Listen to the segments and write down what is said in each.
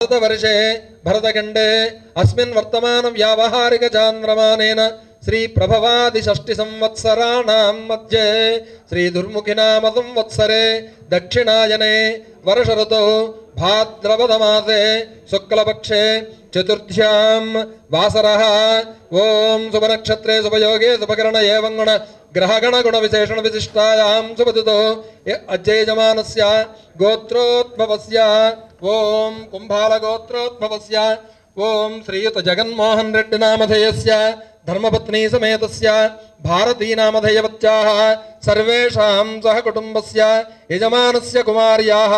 भारतवर्षे भरतखण्डे अस्मिन् वर्तमान व्यावहारिक चान्द्रमानेन श्री प्रभवादि षष्टि संवत्सराणां मध्ये श्री दुर्मुखिनाम संवत्सरे दक्षिणायने वर्ष ऋतौ भाद्रपदमासे शुक्लपक्षे चतुर्थ्यां वासरः ओं शुभनक्षत्रे शुभयोगे शुभकरण एवं गुण ग्रहगण गुण विशेषण विशिष्टायां शुभतिथौ अज्ययजमानस्य गोत्रोद्भवस्य ओं कुंभाल गोत्रोद्भवस्य ओं श्रीयुत जगन्मोहन रेड्डी नामधेयस्य धर्मपत्नी समेतस्य भारती नामधेयवत्याः सर्वेषां सहकुटुम्बस्य यजमानस्य कुमार्याः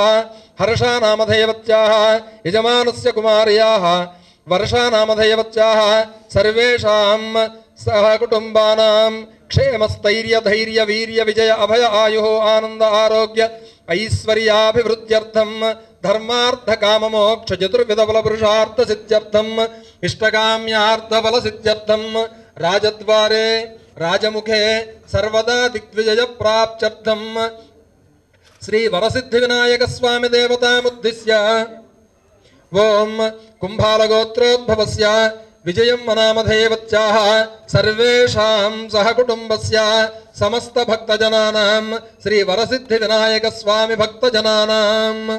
हर्षा नामधेयवत्याः यजमानस्य कुमार्याः वर्षा नामधेयवत्याः सर्वेषां सहकुटुम्बानां क्षेमस्थैर्य धैर्य वीर्य विजय अभय आयुः आनंद आरोग्य ऐश्वर्याभिवृद्ध्यर्थं धर्मार्थ काम मोक्ष चतुर्विध फल पुरुषार्थ सिद्ध्यर्थं इष्टकाम्यार्थ फल सिद्ध्यर्थं राजद्वारे राजमुखे सर्वदा दिग्विजय प्राप्त्यर्थं श्री वरसिद्धि विनायक स्वामी देवतामुद्दिश्य ओं कुंभालगोत्रोद्भवस्य विजयं नामधेयवत्याः सर्वेषां सहकुटुम्बस्य समस्त भक्तजनानां श्री वरसिद्धि विनायक स्वामी भक्तजनानां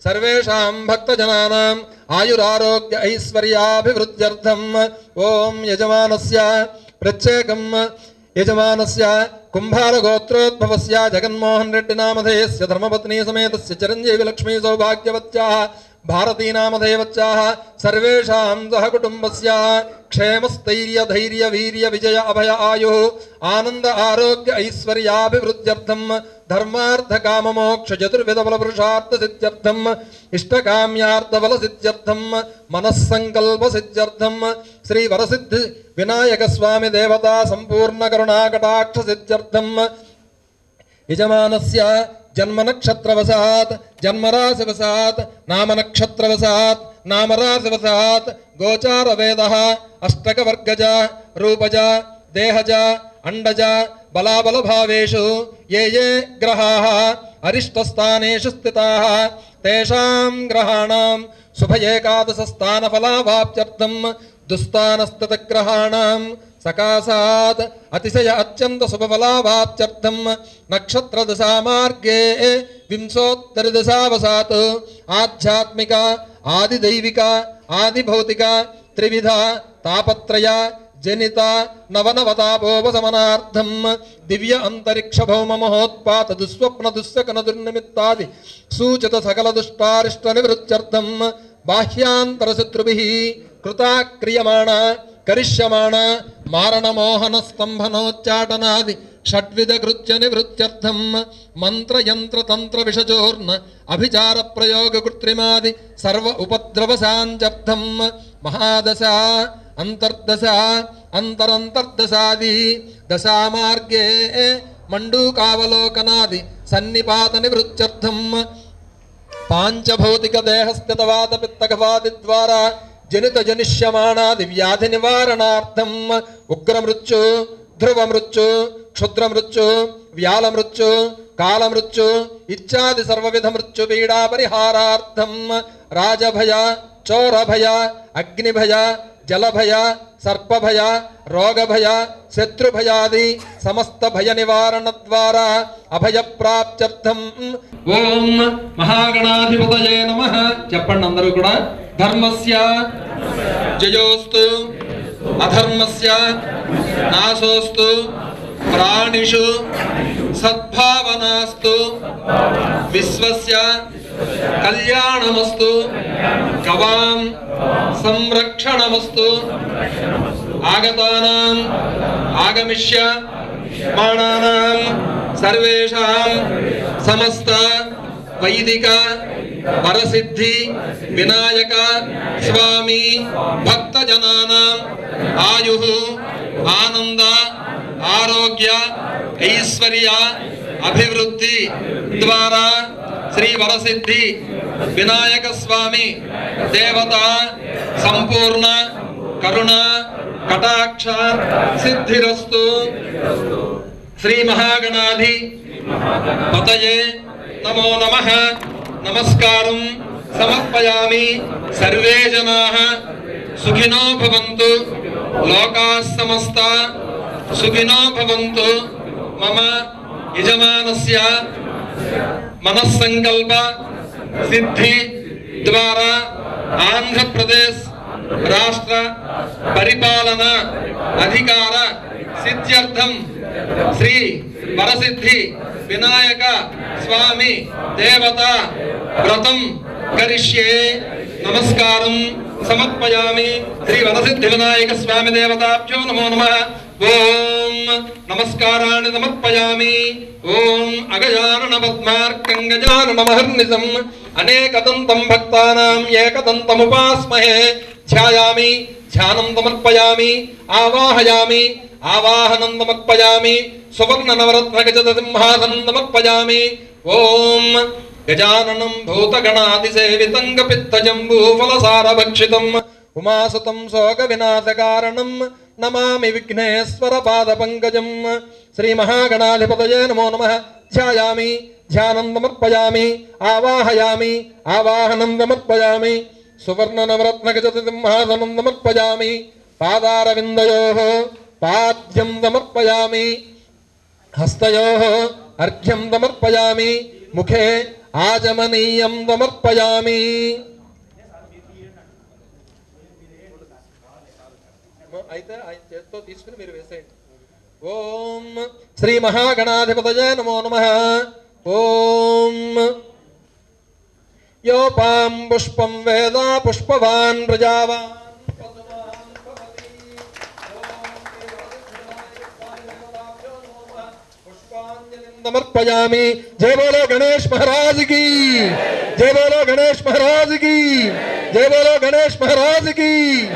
सर्वेषां भक्तजनानां आयुरारोग्य ऐश्वर्याभिवृद्ध्यर्थं ओं यजमानस्य प्रत्येकं यजमानस्य कुंभारगोत्रोद्भवस्य जगन्मोहन रेड्डी नामधेयस्य धर्मपत्नी समेतस्य चिरंजीवी लक्ष्मी सौभाग्यवत्याः भारती नामधेयवत्याः सर्वेषां सहकुटुम्बस्य क्षेमस्थैर्य धैर्य वीर्य विजय अभय आयुः आनंद आरोग्य ऐश्वर्याभिवृद्ध्यर्थं धर्मार्थ काम मोक्ष चतुर्विध फल पुरुषार्थ सिद्ध्यर्थं इष्टकाम्यार्थ फल सिद्ध्यर्थं मनस्संकल्प सिद्ध्यर्थं श्री वरसिद्धि विनायक स्वामी देवता संपूर्ण करुणा कटाक्ष सिद्ध्यर्थं यजमानस्य जन्म नक्षत्रवशात् जन्मराशिवशात् नाम नक्षत्रवशात् नामराशिवशात् गोचार वेदः अष्टक वर्गज रूपज देहज अंडज बलाबल भावेषु ये ये ग्रहाः अरिष्टस्थानेषु स्थिताः तेषां ग्रहाणां शुभ एकादश स्थान फलावाप्त्यर्थं दुस्तानस्थितग्रहाणां सकाशात् अतिशय अत्यंत शुभफलावाप्त्यर्थं नक्षत्रदशा मार्गे विंशोत्तरदशावशात् आध्यात्मिक आदिदैविक आदिभौतिक त्रिविधा तापत्रय जनित नवनवतापोपशमनार्थं दिव्य अंतरिक्ष भौम महोत्पात दुस्वप्न दुस्सकन दुर्निमित्तादि सूचित सकल दुष्टारिष्ट निवृत्त्यर्थं बाह्यांतर शत्रुभिः कृता क्रियमाण करिष्यमाण मारण मोहन स्तंभनोच्चाटनादि षड्विध कृत्य निवृत्त्यर्थं मंत्र यंत्र तंत्र विषचूर्ण अभिचार प्रयोग कृत्रिमादि सर्व उपद्रव शांत्यर्थं महादशा अंतर्दशा अंतरंतर्दशादि दशा मार्गे मंडूकावलोकनादि सन्निपात निवृत्त्यर्थं पांचभौतिक देहस्थितवाद पित्तकवादि द्वारा जनित जनिष्यमाणादि व्याधि निवारणार्थं उग्र मृत्यु ध्रुव मृत्यु क्षुद्र मृत्यु व्याल मृत्यु काल मृत्यु इत्यादि सर्वविध मृत्यु पीड़ा परिहारार्थं राजभय चोरभय अग्निभय जलभय सर्पभय रोगभय शत्रुभयादि समस्त भय निवारण द्वारा अभय प्राप्त्यर्थं ओं महागणाधिपतये नमः చెప్పండి అందరూ కూడా धर्मस्य जयोस्तु अधर्मस्य नाशोस्तु प्राणिषु सद्भावनास्तु विश्वस्य कल्याणमस्तु गवां संरक्षणमस्तु आगतानां आगमिष्यमाणानां सर्वेषां समस्त वैदिक वरसिद्धि विनायक स्वामी भक्तजनानां आयुः आनंद आरोग्य ऐश्वर्य अभिवृद्धि द्वारा श्री वरसिद्धि विनायक स्वामी देवता संपूर्ण करुणा कटाक्ष सिद्धिरस्तु श्री महागणाधि पतये नमो नमः नमस्कारं సమర్పయామి. సర్వే జనాః సుఖినో భవంతు, లోకాః సమస్తాః సుఖినో భవంతు. మమ యజమానస్య మనస్సంకల్ప సిద్ధి ద్వారా ఆంధ్రప్రదేశ్ రాష్ట్ర పరిపాలన అధికార సిద్ధ్యర్థం శ్రీ వరసిద్ధి వినాయక స్వామి దేవత వ్రతం కరిష్యే. నమస్కారం సమర్పయామి. శ్రీ వరసిద్ధి వినాయక స్వామి దేవతాభ్యో నమో నమః. ఓం నమస్కారాన్ని సమర్పయామి. ఓం అగజానన పద్మార్కం గజానన మహర్నిశం అనేకదంతం భక్తానాం ఏకదంతముపాస్మహే. ధ్యాయామి, ధ్యానం సమర్పయామి. ఆవాహయామి, ఆవాహనం సమర్పయామి. సువర్ణ నవరత్న గజద సింహాసనం సమర్పయామి. ఓం గజాననం భూతగణాదిసేవితం కపిత్తజంబూఫలసారభక్షితం ఉమాసుతం శోక వినాశకారణం నమామి విఘ్నేశ్వర పాద పంకజం. శ్రీ మహాగణాధిపతయే నమో నమః. ధ్యాయామి, ధ్యానం సమర్పయామి. ఆవాహయామి, ఆవాహనం సమర్పయామి. సువర్ణ నవరత్న గజద సింహాసనం సమర్పయామి. పాదారవిందయోః పాద్యం సమర్పయామి. హస్తయోః అర్ఘ్యం సమర్పయామి. ముఖే ఆచమనీయం సమర్పయామి. అయితే ఆయన చేత్తో తీసుకుని మీరు వేసేయండి. ఓం శ్రీ మహాగణాధిపతయే నమో నమః. ఓం యోపాం పుష్పం వేద పుష్పవాన్ ప్రజావాన్ समर्पयामी. जय बोलो गणेश महाराज की, जय बोलो गणेश महाराज की, जय बोलो गणेश महाराज की.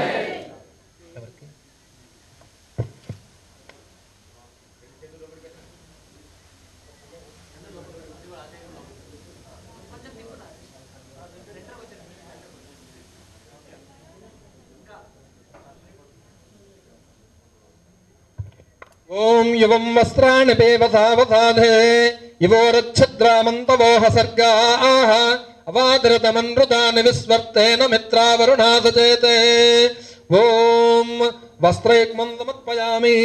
ओम युवं वस्त्राणि पेवसावसाधे इवोरच्छद्रामन्तवोह सर्गाः अवादृतमनृतानि विस्वर्तेन मित्रावरुणा सचेते. ओम वस्त्रयुग्मं समर्पयामि.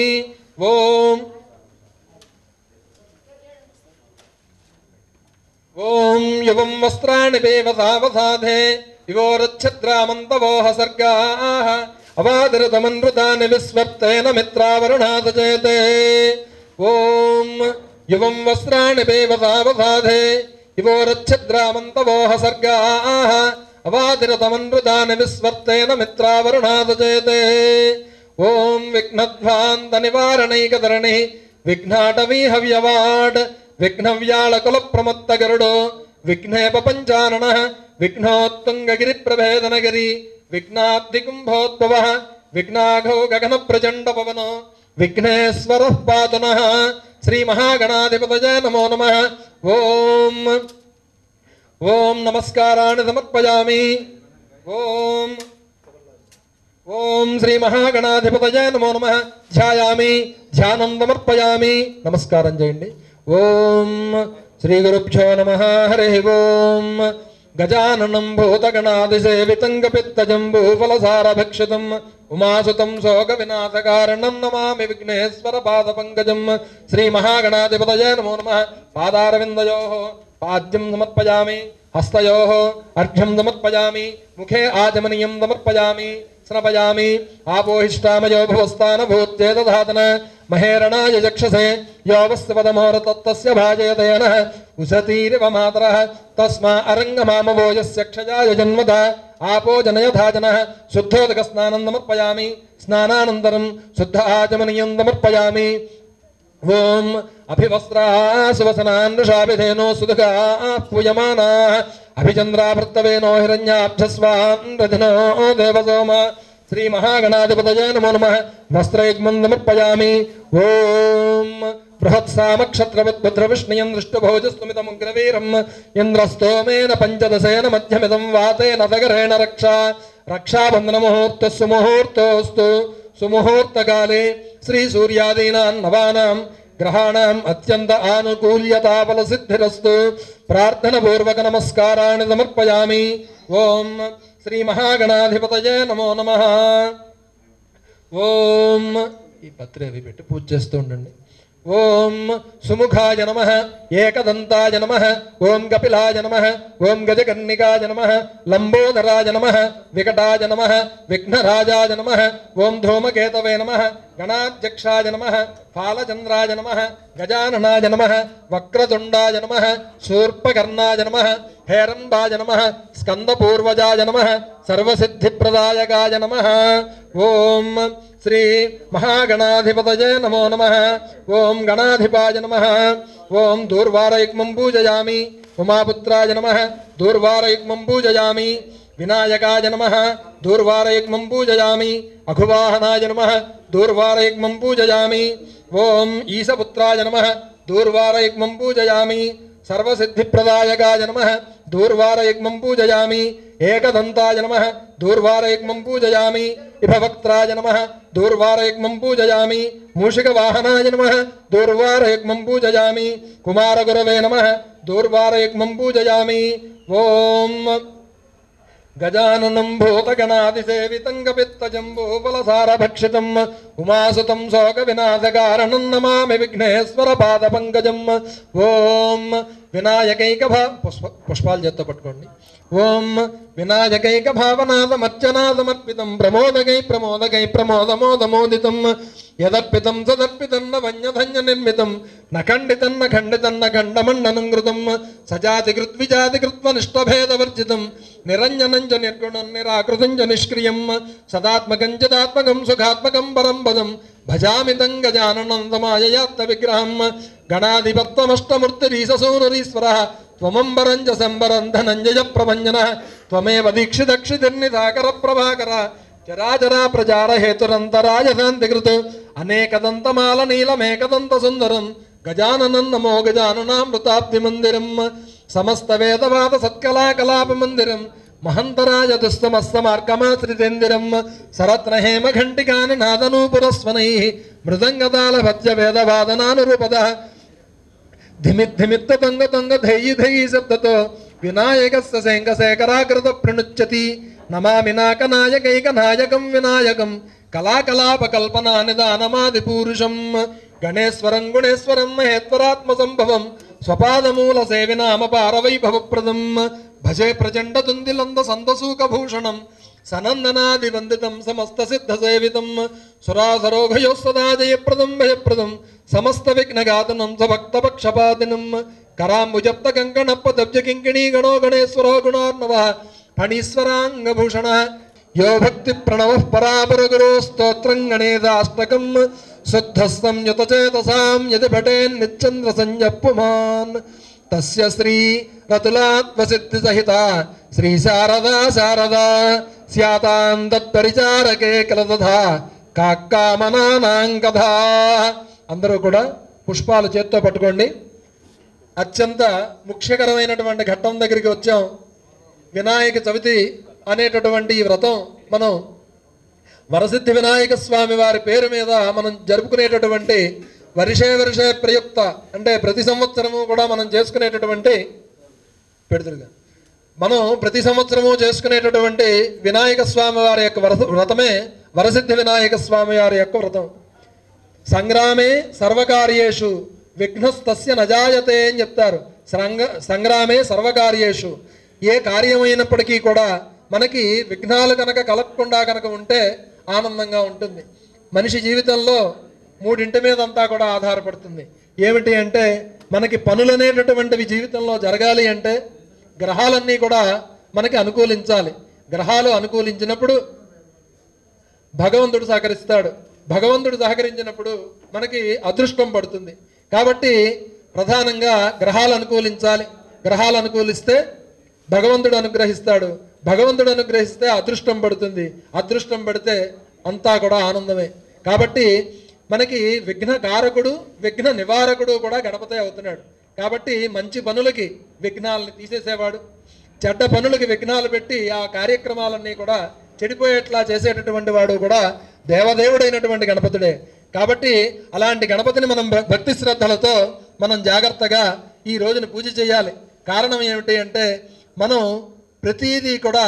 ओम युवं वस्त्राणि पेवसावसाधे इवोरच्छद्रामन्तवोह सर्गाः अवादृतमनृतानि विस्वर्तेन मित्रावरुणा सचेते. ओम युवं वस्त्राणि पेवसावसाधे इवोरच्छद्रामन्तवोह सर्गाः अवादृतमनृतानि विस्वर्तेन मित्रावरुणा सचेते. ओम विघ्नध्वान्तनिवारणैकधरणिः विघ्नाटवीहव्यवाड् विघ्नव्याळकुलप्रमत्तगरुडो विघ्नेपपञ्चाननः विघ्नोत्तुङ्गगिरिप्रभेदनगिरि विघ्नाब्धिकुम्भोद्भवः विघ्नाघो गगनप्रचण्डपवनो विघ्नेश्वरः पातु नः. श्री महागणाधिपतये नमो नमः. ओम ओम नमस्काराणि समर्पयामि. ओम ओम श्री महागणाधिपतये नमो नमः. ध्यायामि, ध्यानं समर्पयामि. नमस्कारं చేయండి. ओम श्री गुरुभ्यो नमः. हरिः ओम. गजाननं भूतगणादिसेवितं कपित्तजम्बूफलसारभक्षितम् उमासुतं शोकविनाशकारणं नमामि विघ्नेश्वरपादपङ्कजं. श्रीमहागणाधिपतये नमो नमः. पादारविन्दयोः पाद्यं समर्पयामि. हस्तयोः अर्घ्यं समर्पयामि. मुखे आचमनीयं समर्पयामि. स्नपयामि. आपोहिष्टामयो भुवस्तानभूत्येतधातन महेरणाय चक्षसे योऽवस्य पदमोरतत्तस्य भाजयतेनः उशतीरिव मातरः तस्मा अरङ्गमामवो यस्य क्षयाय जन्मदा आपो जनयधाजनः. शुद्धोदकस्नानं समर्पयामि. स्नानानन्तरं शुद्ध आचमनीयं समर्पयामि. ओम अभिवस्त्राः सुवसनान् वृषाभिधेनो सुदगाः पूयमानाः अभिचन्द्राभृत्तवेनो हिरण्याब्जस्वान् रथिनो देवसोम. श्री महागणाधिपतये नमो नमः. वस्त्रयुग्मं समर्पयामि. ओम बृहत्सामक्षत्रवद्भद्रविष्णुयं दृष्टभोजस्तुमितमुग्रवीरम् इन्द्रस्तोमेन पञ्चदशेन मध्यमिदं वातेन सगरेण रक्षा. रक्षाबन्धनमुहूर्तः सुमुहूर्तोऽस्तु. सुमुहूर्तकाले श्री सूर्यादीनां नवानां గ్రహాణం అత్యంత ఆనుకూల్యతా ఫలసిద్ధిరస్తు. ప్రార్థనపూర్వక నమస్కారాన్ని సమర్పయామి. ఓం శ్రీ మహాగణాధిపతయే నమో నమః. ఓం ఈ పత్రేవి పెట్టి పూజ చేస్తూ ఉండండి. ఓం సుముఖాయ నమః, ఏకదంతాయ నమః, ఓం కపిలాయ నమః, ఓం గజకర్ణికాయ నమః, లంబోదరాయ నమః, వికటాయ నమః, విఘ్నరాజాయ నమః, ఓం ధూమకేతవే నమః, గణాధ్యక్షాయ నమః, ఫాలచంద్రాయ నమః, గజాననాయ నమః, వక్రతుండాయ నమః, శూర్పకర్ణాయ నమః, హేరంబాయ నమః, స్కందపూర్వజాయ నమః, సర్వసిద్ధిప్రదాయకాయ నమః. ఓం శ్రీ మహాగణాధిపతయే నమో నమః. ఓం గణాధిపాయ నమః. ఓం దూర్వారయుగ్మం పూజయామి. ఉమాపుత్రాయ నమః, దూర్వారయుగ్మం పూజయామి. వినాయకాయ నమః, దూర్వారయుగ్మం పూజయామి. అఘువాహనాయ నమః, దూర్వారయుగ్మం పూజయామి. ఓం ఈశపుత్రాయ నమః, దూర్వారయుగ్మం పూజయామి. సర్వసిద్ధిప్రదాయకాయ నమః, దూర్వారయుగ్మం పూజయామి. ఏకదంతాయ నమః, దూర్వారయుగ్మం పూజయామి. ఇభవక్త్రాయ నమః, దూర్వారయుగ్మం పూజయామి. మూషికవాహనాయ నమః, దూర్వారయుగ్మం పూజయామి. కుమారగురవే నమః, దూర్వారయుగ్మం పూజయామి. ఓం గజాననం భూతగణాదిసేవితం కపిత్తజంబూఫలసారభక్షితం ఉమాసుతం శోకవినాశకారణం నమామి విఘ్నేశ్వర పాదపంకజం. ఓం వినాయకైక పుష్పాలు చేత్తో పట్టుకోండి. ఓం వినాయకైక భావనాదమర్చనాదమర్పితం ప్రమోదకై ప్రమోదమోదమోదితం యదర్పితం సదర్పితం న వన్యధన్య నిర్మితం నఖండితం నఖండితం నఖండమండనం కృతం సజాతి కృద్విజాతి కృత్వనిష్టభేదవర్జితం నిరంజనం చ నిర్గుణం నిరాకృతం చ నిష్క్రియం సదాత్మకం చిదాత్మకం సుఖాత్మకం పరం పదం భజామి తం గజాననం తమాయయాత్త విగ్రహం. గణాధిపత్వమష్టమూర్తిరీశసూరీశ్వరః త్వమంబరం చ సంబరం ధనంజయ ప్రభంజనః త్వమేవ దీక్షిదక్షితిర్నిధాకర ప్రభాకర చరాచరా ప్రచార హేతురంతరాయ శాంతికృత్ అనేకదంతమాల నీలమేకదంత సుందరం గజాననం నమో గజాననామృతాబ్ధి మందిరం సమస్త వేదవాద సత్కళాకలాప మందిరం మహంతరాయ దుస్తమస్తమార్కమాశ్రితేందిరం సరత్నహేమ ఘంటికాని నాదనూపురస్వనైః మృదంగతాళ భజ్య వేదవాదనానురూపదః ధిమిద్ధిమిత్త తంగ తంగ ధైయి ధైయి శబ్దతో వినాయకస్య శంఖశేఖరాకృత ప్రణుచ్యతి. నమామి నాకనాయకైకనాయకం వినాయకం కళాకలాపకల్పనా నిదానమాది పూరుషం గణేశ్వరం గుణేశ్వరం మహేశ్వరాత్మ సంభవం స్వపాదమూల సేవినామపార వైభవప్రదం భజే ప్రచండ తుందిలంద సందసూకభూషణం సనందనాది వందితం సమస్త సిద్ధ సేవితం సురాసరోభయో సదా జయప్రదం భయప్రదం సమస్త విఘ్నఘాతనం సభక్తపక్షపాతినం కరాంబుజప్త కంకణప్పదబ్జ కింకిణీ గణో గణేశ్వరో గుణార్ణవ ఫణీశ్వరాంగభూషణ యో భక్తి ప్రణవ పరాపరగురో స్తోత్రం గణేదాష్టకం శుద్ధస్తం యుతచేతసాం యది భటేన్ నిచ్చంద్ర సంజప్పుమాన్ తస్య శ్రీ రతులాత్వసిద్ధి సహిత శ్రీ శారదా శారదా స్యాతాం తత్పరిచారకే కలదధా కాక్కామనానాం కథా. అందరూ కూడా పుష్పాలు చేత్తో పట్టుకోండి. అత్యంత ముఖ్యకరమైనటువంటి ఘట్టం దగ్గరికి వచ్చాం. వినాయక చవితి అనేటటువంటి ఈ వ్రతం మనం వరసిద్ధి వినాయక స్వామి వారి పేరు మీద మనం జరుపుకునేటటువంటి వర్షే ప్రయుక్త అంటే ప్రతి సంవత్సరము కూడా మనం చేసుకునేటటువంటి పెడుతురుగా మనం ప్రతి సంవత్సరము చేసుకునేటటువంటి వినాయక స్వామి వారి యొక్క వ్రతమే వరసిద్ధి వినాయక స్వామి వారి యొక్క వ్రతం. సంగ్రామే సర్వకార్యేషు విఘ్నస్తస్య నజాయతే అని చెప్తారు. సంగ్రామే సర్వకార్యేషు ఏ కార్యమైనప్పటికీ కూడా మనకి విఘ్నాలు కనుక కలగకుండా కనుక ఉంటే ఆనందంగా ఉంటుంది. మనిషి జీవితంలో మూడింటి మీద అంతా కూడా ఆధారపడుతుంది. ఏమిటి అంటే మనకి పనులు అనేటటువంటివి జీవితంలో జరగాలి అంటే గ్రహాలన్నీ కూడా మనకి అనుకూలించాలి. గ్రహాలు అనుకూలించినప్పుడు భగవంతుడు సహకరిస్తాడు. భగవంతుడు సహకరించినప్పుడు మనకి అదృష్టం పడుతుంది. కాబట్టి ప్రధానంగా గ్రహాలు అనుకూలించాలి. గ్రహాలు అనుకూలిస్తే భగవంతుడు అనుగ్రహిస్తాడు. భగవంతుడు అనుగ్రహిస్తే అదృష్టం పడుతుంది. అదృష్టం పడితే అంతా కూడా ఆనందమే. కాబట్టి మనకి విఘ్నకారకుడు విఘ్న నివారకుడు కూడా గణపతి అవుతున్నాడు. కాబట్టి మంచి పనులకి విఘ్నాలని తీసేసేవాడు, చెడ్డ పనులకి విఘ్నాలు పెట్టి ఆ కార్యక్రమాలన్నీ కూడా చెడిపోయేట్లా చేసేటటువంటి వాడు కూడా దేవదేవుడైనటువంటి గణపతుడే. కాబట్టి అలాంటి గణపతిని మనం భక్తి శ్రద్ధలతో మనం జాగ్రత్తగా ఈ రోజున పూజ చేయాలి. కారణం ఏమిటి అంటే మనం ప్రతిదీ కూడా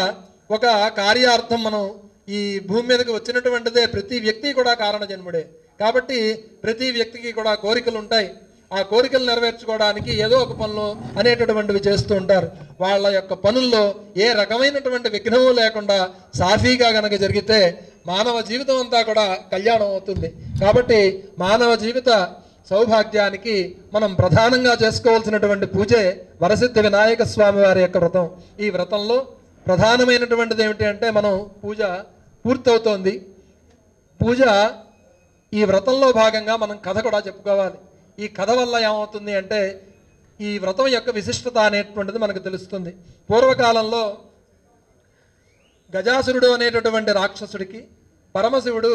ఒక కార్యార్థం మనం ఈ భూమి మీదకి వచ్చినటువంటిదే. ప్రతి వ్యక్తి కూడా కారణ జన్ముడే. కాబట్టి ప్రతి వ్యక్తికి కూడా కోరికలు ఉంటాయి. ఆ కోరికలు నెరవేర్చుకోవడానికి ఏదో ఒక పనులు అనేటటువంటివి చేస్తూ ఉంటారు. వాళ్ళ యొక్క పనుల్లో ఏ రకమైనటువంటి విఘ్నము లేకుండా సాఫీగా గనక జరిగితే మానవ జీవితం అంతా కూడా కళ్యాణం అవుతుంది. కాబట్టి మానవ జీవిత సౌభాగ్యానికి మనం ప్రధానంగా చేసుకోవాల్సినటువంటి పూజే వరసిద్ధ వినాయక స్వామి వారి యొక్క వ్రతం. ఈ వ్రతంలో ప్రధానమైనటువంటిది ఏమిటి అంటే మనం పూజ పూర్తవుతోంది. పూజ ఈ వ్రతంలో భాగంగా మనం కథ కూడా చెప్పుకోవాలి. ఈ కథ వల్ల ఏమవుతుంది అంటే ఈ వ్రతం యొక్క విశిష్టత అనేటువంటిది మనకు తెలుస్తుంది. పూర్వకాలంలో గజాసురుడు అనేటటువంటి రాక్షసుడికి పరమశివుడు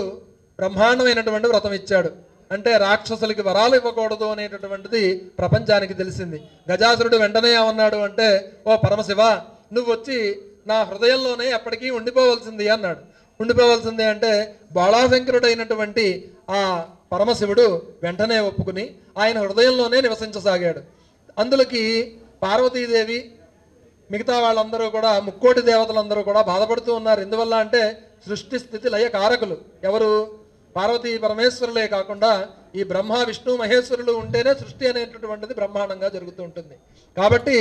బ్రహ్మాండమైనటువంటి వ్రతం ఇచ్చాడు. అంటే రాక్షసులకి వరాలు ఇవ్వకూడదు అనేటటువంటిది ప్రపంచానికి తెలిసింది. గజాసురుడు వెంటనే ఏమన్నాడు అంటే, ఓ పరమశివ, నువ్వు వచ్చి నా హృదయంలోనే ఎప్పటికీ ఉండిపోవలసింది అన్నాడు. ఉండిపోవలసింది అంటే బాళాశంకరుడైనటువంటి ఆ పరమశివుడు వెంటనే ఒప్పుకుని ఆయన హృదయంలోనే నివసించసాగాడు. అందులోకి పార్వతీదేవి మిగతా వాళ్ళందరూ కూడా ముక్కోటి దేవతలందరూ కూడా బాధపడుతూ ఉన్నారు. ఎందువల్ల అంటే సృష్టి స్థితి లయ కారకులు ఎవరు? పార్వతీ పరమేశ్వరులే కాకుండా ఈ బ్రహ్మ విష్ణు మహేశ్వరులు ఉంటేనే సృష్టి అనేటటువంటిది బ్రహ్మాండంగా జరుగుతూ ఉంటుంది. కాబట్టి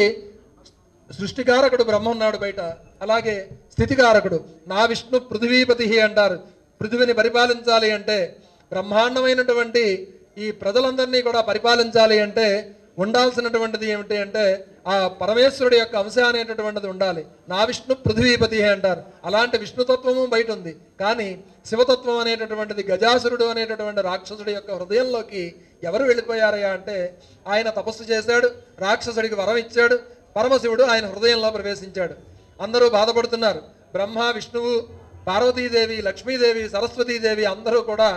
సృష్టికారకుడు బ్రహ్మ ఉన్నాడు బయట, అలాగే స్థితికారకుడు నా విష్ణు పృథివీపతి అంటారు. పృథివిని పరిపాలించాలి అంటే, బ్రహ్మాండమైనటువంటి ఈ ప్రజలందరినీ కూడా పరిపాలించాలి అంటే ఉండాల్సినటువంటిది ఏమిటి అంటే ఆ పరమేశ్వరుడి యొక్క అంశ అనేటటువంటిది ఉండాలి. నా విష్ణు పృథివీపతి అంటారు. అలాంటి విష్ణుతత్వము బయట ఉంది. కానీ శివతత్వం అనేటటువంటిది గజాసురుడు అనేటటువంటి రాక్షసుడి యొక్క హృదయంలోకి ఎవరు వెళ్ళిపోయారయ్యా అంటే ఆయన తపస్సు చేశాడు, రాక్షసుడికి వరం ఇచ్చాడు, పరమశివుడు ఆయన హృదయంలో ప్రవేశించాడు. అందరూ బాధపడుతున్నారు. బ్రహ్మ, విష్ణువు, పార్వతీదేవి, లక్ష్మీదేవి, సరస్వతీదేవి అందరూ కూడా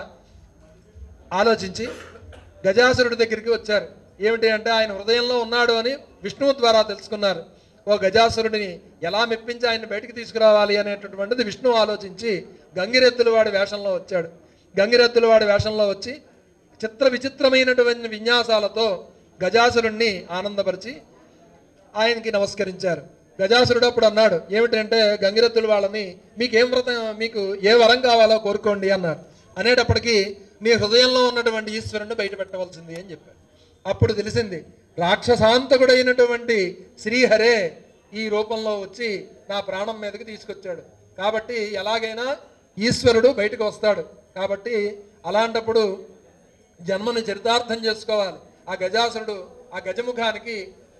ఆలోచించి గజాసురుడి దగ్గరికి వచ్చారు. ఏమిటి అంటే ఆయన హృదయంలో ఉన్నాడు అని విష్ణువు ద్వారా తెలుసుకున్నారు. ఓ గజాసురుడిని ఎలా మెప్పించి ఆయన బయటికి తీసుకురావాలి అనేటటువంటిది విష్ణువు ఆలోచించి గంగిరెద్దుల వాడి వేషంలో వచ్చాడు. గంగిరెద్దుల వాడి వేషంలో వచ్చి చిత్ర విచిత్రమైనటువంటి విన్యాసాలతో గజాసురుణ్ణి ఆనందపరిచి ఆయనకి నమస్కరించారు. గజాసురుడు అప్పుడు అన్నాడు ఏమిటంటే గంగిరెద్దుల వాళ్ళని మీకేం వ్రతం, మీకు ఏ వరం కావాలో కోరుకోండి అన్నారు. అనేటప్పటికీ నీ హృదయంలో ఉన్నటువంటి ఈశ్వరుణ్ణి బయట పెట్టవలసింది అని చెప్పారు. అప్పుడు తెలిసింది రాక్షసాంతకుడైనటువంటి శ్రీహరే ఈ రూపంలో వచ్చి నా ప్రాణం మీదకి తీసుకొచ్చాడు. కాబట్టి ఎలాగైనా ఈశ్వరుడు బయటకు వస్తాడు. కాబట్టి అలాంటప్పుడు జన్మను చరితార్థం చేసుకోవాలి. ఆ గజాసురుడు ఆ గజముఖానికి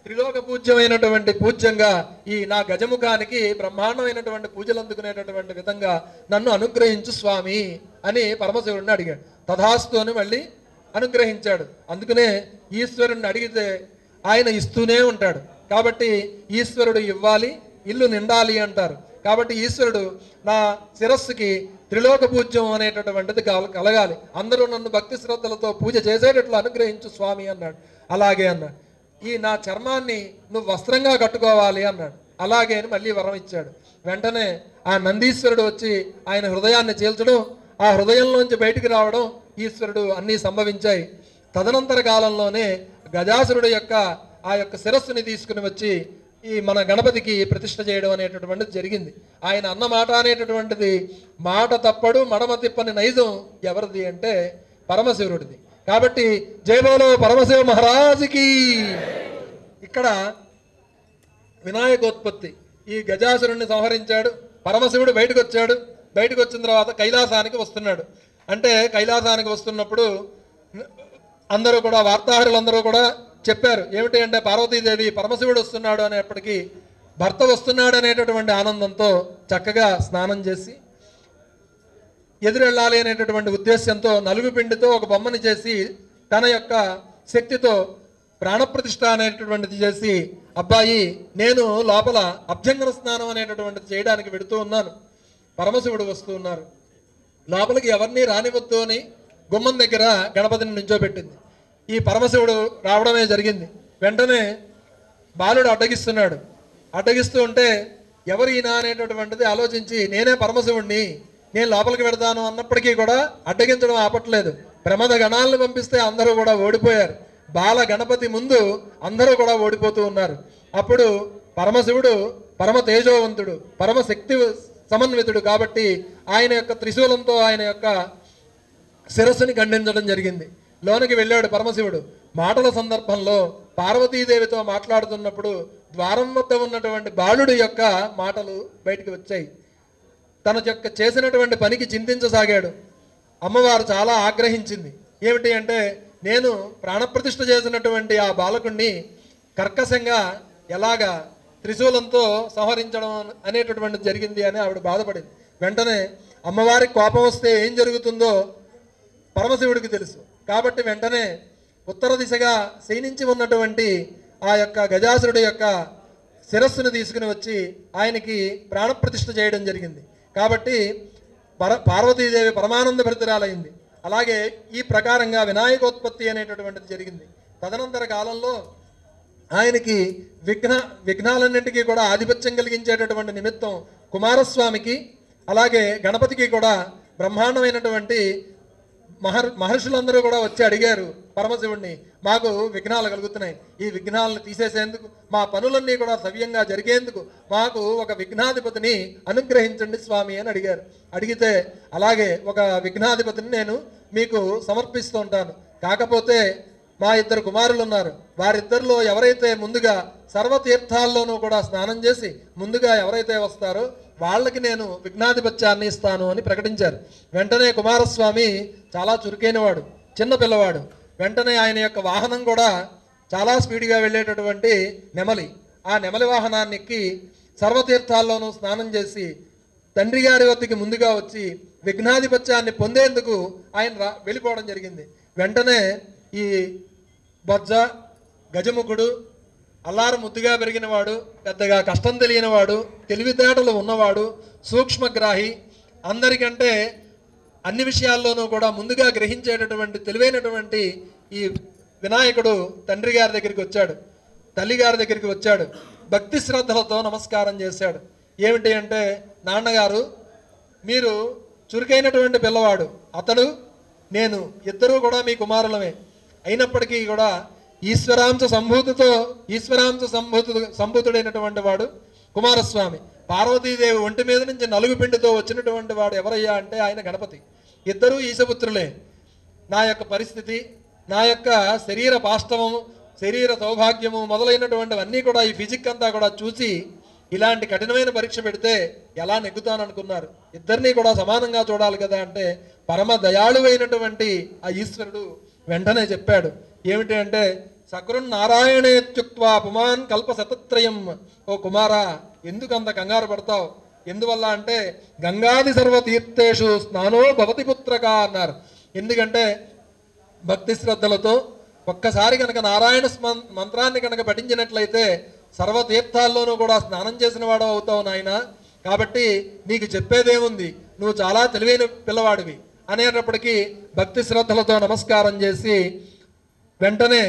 త్రిలోక పూజ్యమైనటువంటి పూజ్యంగా ఈ నా గజముఖానికి బ్రహ్మాండమైనటువంటి పూజలు అందుకునేటటువంటి విధంగా నన్ను అనుగ్రహించు స్వామి అని పరమశివుడిని అడిగాడు. తథాస్తు అని మళ్ళీ అనుగ్రహించాడు. అందుకనే ఈశ్వరుణ్ణి అడిగితే ఆయన ఇస్తూనే ఉంటాడు. కాబట్టి ఈశ్వరుడు ఇవ్వాలి, ఇల్లు నిండాలి అంటారు. కాబట్టి ఈశ్వరుడు నా శిరస్సుకి త్రిలోక పూజ్యం అనేటటువంటిది కలగాలి, అందరూ నన్ను భక్తి శ్రద్ధలతో పూజ చేసేటట్లు అనుగ్రహించు స్వామి అన్నాడు. అలాగే అన్నాడు. ఈ నా చర్మాన్ని నువ్వు వస్త్రంగా కట్టుకోవాలి అన్నాడు. అలాగే అని మళ్ళీ వరం ఇచ్చాడు. వెంటనే ఆ నందీశ్వరుడు వచ్చి ఆయన హృదయాన్ని చీల్చడం, ఆ హృదయంలోంచి బయటికి రావడం, ఈశ్వరుడు అన్నీ సంభవించాయి. తదనంతర కాలంలోనే గజాసురుడు యొక్క ఆ యొక్క శిరస్సుని తీసుకుని వచ్చి ఈ మన గణపతికి ప్రతిష్ఠ చేయడం అనేటటువంటిది జరిగింది. ఆయన అన్న మాట అనేటటువంటిది మాట తప్పడు మడమ తిప్పని నైజం ఎవరిది అంటే పరమశివుడిది. కాబట్టి జయబోలో పరమశివ మహారాజుకి. ఇక్కడ వినాయకోత్పత్తి, ఈ గజాసురుణ్ణి సంహరించాడు, పరమశివుడు బయటకు వచ్చాడు. బయటకు వచ్చిన తర్వాత కైలాసానికి వస్తున్నాడు. అంటే కైలాసానికి వస్తున్నప్పుడు అందరూ కూడా వార్తాహరులందరూ కూడా చెప్పారు ఏమిటి అంటే పార్వతీదేవి పరమశివుడు వస్తున్నాడు అనేప్పటికీ భర్త వస్తున్నాడు అనేటటువంటి ఆనందంతో చక్కగా స్నానం చేసి ఎదురెళ్ళాలి అనేటటువంటి ఉద్దేశంతో నలుగు పిండితో ఒక బొమ్మని చేసి తన యొక్క శక్తితో ప్రాణప్రతిష్ఠ అనేటటువంటిది చేసి అబ్బాయి నేను లోపల అభ్యంగన స్నానం అనేటటువంటిది చేయడానికి వెడుతూ ఉన్నాను, పరమశివుడు వస్తూ ఉన్నారు, లోపలికి ఎవరిని రానివద్దు అని గుమ్మం దగ్గర గణపతిని నుంచోబెట్టింది. ఈ పరమశివుడు రావడమే జరిగింది. వెంటనే బాలుడు అడ్డగిస్తున్నాడు. అడ్డగిస్తూ ఉంటే ఎవరు ఈయన అనేటటువంటిది ఆలోచించి నేనే పరమశివుడిని, నేను లోపలికి పెడతాను అన్నప్పటికీ కూడా అడ్డగించడం ఆపట్లేదు. ప్రమద గణాలను పంపిస్తే అందరూ కూడా ఓడిపోయారు. బాల గణపతి ముందు అందరూ కూడా ఓడిపోతూ ఉన్నారు. అప్పుడు పరమశివుడు పరమ తేజోవంతుడు, పరమశక్తి సమన్వితుడు కాబట్టి ఆయన యొక్క త్రిశూలంతో ఆయన యొక్క శిరస్సుని ఖండించడం జరిగింది. లోనికి వెళ్ళాడు పరమశివుడు. మాటల సందర్భంలో పార్వతీదేవితో మాట్లాడుతున్నప్పుడు ద్వారం వద్ద ఉన్నటువంటి బాలుడి యొక్క మాటలు బయటికి వచ్చాయి. తన యొక్క చేసినటువంటి పనికి చింతించసాగాడు. అమ్మవారు చాలా ఆగ్రహించింది. ఏమిటి అంటే, నేను ప్రాణప్రతిష్ఠ చేసినటువంటి ఆ బాలకుణ్ణి కర్కశంగా ఎలాగా త్రిశూలంతో సంహరించడం అనేటటువంటిది జరిగింది అని ఆవిడ బాధపడింది. వెంటనే అమ్మవారికి కోపం వస్తే ఏం జరుగుతుందో పరమశివుడికి తెలుసు. కాబట్టి వెంటనే ఉత్తర దిశగా శయనించి ఉన్నటువంటి ఆ యొక్క గజాసురుడి యొక్క శిరస్సును తీసుకుని వచ్చి ఆయనకి ప్రాణప్రతిష్ఠ చేయడం జరిగింది. కాబట్టి పార్వతీదేవి పరమానంద భరితురాలైంది. అలాగే ఈ ప్రకారంగా వినాయకోత్పత్తి అనేటటువంటిది జరిగింది. తదనంతర కాలంలో ఆయనకి విఘ్నాలన్నింటికీ కూడా ఆధిపత్యం కలిగించేటటువంటి నిమిత్తం కుమారస్వామికి అలాగే గణపతికి కూడా బ్రహ్మాండమైనటువంటి మహర్షులందరూ కూడా వచ్చి అడిగారు పరమశివుణ్ణి, మాకు విఘ్నాలు కలుగుతున్నాయి, ఈ విఘ్నాలను తీసేసేందుకు, మా పనులన్నీ కూడా సవ్యంగా జరిగేందుకు మాకు ఒక విఘ్నాధిపతిని అనుగ్రహించండి స్వామి అని అడిగారు. అడిగితే అలాగే ఒక విఘ్నాధిపతిని నేను మీకు సమర్పిస్తూ ఉంటాను. కాకపోతే మా ఇద్దరు కుమారులు ఉన్నారు, వారిద్దరిలో ఎవరైతే ముందుగా సర్వతీర్థాల్లోనూ కూడా స్నానం చేసి ముందుగా ఎవరైతే వస్తారో వాళ్ళకి నేను విఘ్నాధిపత్యాన్ని ఇస్తాను అని ప్రకటించారు. వెంటనే కుమారస్వామి చాలా చురుకైనవాడు, చిన్న పిల్లవాడు. వెంటనే ఆయన యొక్క వాహనం కూడా చాలా స్పీడ్గా వెళ్ళేటటువంటి నెమలి. ఆ నెమలి వాహనాన్ని ఎక్కి సర్వతీర్థాల్లోనూ స్నానం చేసి తండ్రి గారి వద్దకి ముందుగా వచ్చి విఘ్నాధిపత్యాన్ని పొందేందుకు ఆయన వెళ్ళిపోవడం జరిగింది. వెంటనే ఈ బొజ్జ గజముఖుడు అల్లారు ముద్దుగా పెరిగినవాడు, పెద్దగా కష్టం తెలియనివాడు, తెలివితేటలు ఉన్నవాడు, సూక్ష్మగ్రాహి, అందరికంటే అన్ని విషయాల్లోనూ కూడా ముందుగా గ్రహించేటటువంటి తెలివైనటువంటి ఈ వినాయకుడు తండ్రి గారి దగ్గరికి వచ్చాడు, తల్లి గారి దగ్గరికి వచ్చాడు. భక్తి శ్రద్ధలతో నమస్కారం చేశాడు. ఏమిటి అంటే, నాన్నగారు మీరు చురుకైనటువంటి పిల్లవాడు, అతడు నేను ఇద్దరూ కూడా మీ కుమారులమే. అయినప్పటికీ కూడా ఈశ్వరాంశ సంభూతుడైనటువంటి వాడు కుమారస్వామి. పార్వతీదేవి ఒంటి మీద నుంచి నలుగు పిండితో వచ్చినటువంటి వాడు ఎవరయ్యా అంటే ఆయన గణపతి. ఇద్దరూ ఈశపుత్రులే. నా యొక్క పరిస్థితి, నా యొక్క శరీర పాష్టవము, శరీర సౌభాగ్యము మొదలైనటువంటివన్నీ కూడా ఈ ఫిజిక్ అంతా కూడా చూసి ఇలాంటి కఠినమైన పరీక్ష పెడితే ఎలా నెగ్గుతాననుకున్నారు? ఇద్దరినీ కూడా సమానంగా చూడాలి కదా అంటే పరమ దయాళువైనటువంటి ఆ ఈశ్వరుడు వెంటనే చెప్పాడు. ఏమిటి అంటే, సకృన్నారాయణేత్యుక్త్వా పుమాన్ కల్ప శతత్రయం. ఓ కుమారా, ఎందుకు అంత కంగారు పడతావు? ఎందువల్ల అంటే, గంగాది సర్వతీర్థేషు స్నానో భవతి పుత్రక అన్నారు. ఎందుకంటే భక్తి శ్రద్ధలతో ఒక్కసారి కనుక నారాయణ మంత్రాన్ని కనుక పఠించినట్లయితే సర్వతీర్థాల్లోనూ కూడా స్నానం చేసిన వాడు అవుతావు నాయన. కాబట్టి నీకు చెప్పేదేముంది, నువ్వు చాలా తెలివైన పిల్లవాడివి అనేటప్పటికీ భక్తి శ్రద్ధలతో నమస్కారం చేసి వెంటనే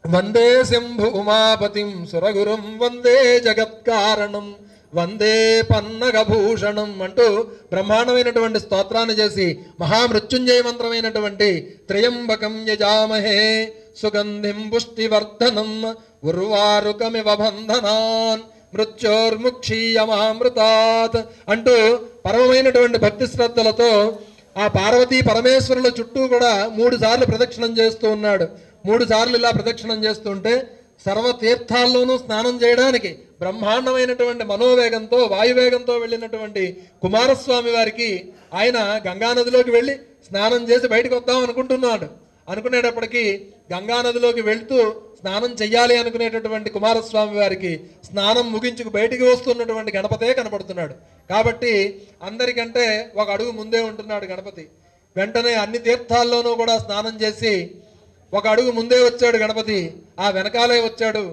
వందే శంభు ఉమాపతిం సురగురుం వందే జగత్కారణం వందే పన్నగభూషణం అంటూ బ్రహ్మాండమైనటువంటి స్తోత్రాన్ని చేసి మహామృత్యుంజయ మంత్రమైనటువంటి త్రయంబకం యజామహే సుగంధిం పుష్టివర్ధనం ఉర్వారుకమివ బంధనాన్ మృత్యోర్ముక్షీయమామృతాత్ అంటూ పరమమైనటువంటి భక్తి శ్రద్ధలతో ఆ పార్వతీ పరమేశ్వరుల చుట్టూ కూడా 3 సార్లు ప్రదక్షిణం చేస్తూ ఉన్నాడు. 3 సార్లు ఇలా ప్రదక్షిణం చేస్తుంటే సర్వతీర్థాల్లోనూ స్నానం చేయడానికి బ్రహ్మాండమైనటువంటి మనోవేగంతో వాయువేగంతో వెళ్ళినటువంటి కుమారస్వామి వారికి ఆయన గంగానదిలోకి వెళ్ళి స్నానం చేసి బయటకు వద్దాం అనుకునేటప్పటికీ గంగానదిలోకి వెళ్తూ స్నానం చెయ్యాలి అనుకునేటటువంటి కుమారస్వామి వారికి స్నానం ముగించుకు బయటికి వస్తున్నటువంటి గణపతే కనపడుతున్నాడు. కాబట్టి అందరికంటే ఒక అడుగు ముందే ఉంటున్నాడు గణపతి. వెంటనే అన్ని తీర్థాల్లోనూ కూడా స్నానం చేసి ఒక అడుగు ముందే వచ్చాడు గణపతి. ఆ వెనకాలే వచ్చాడు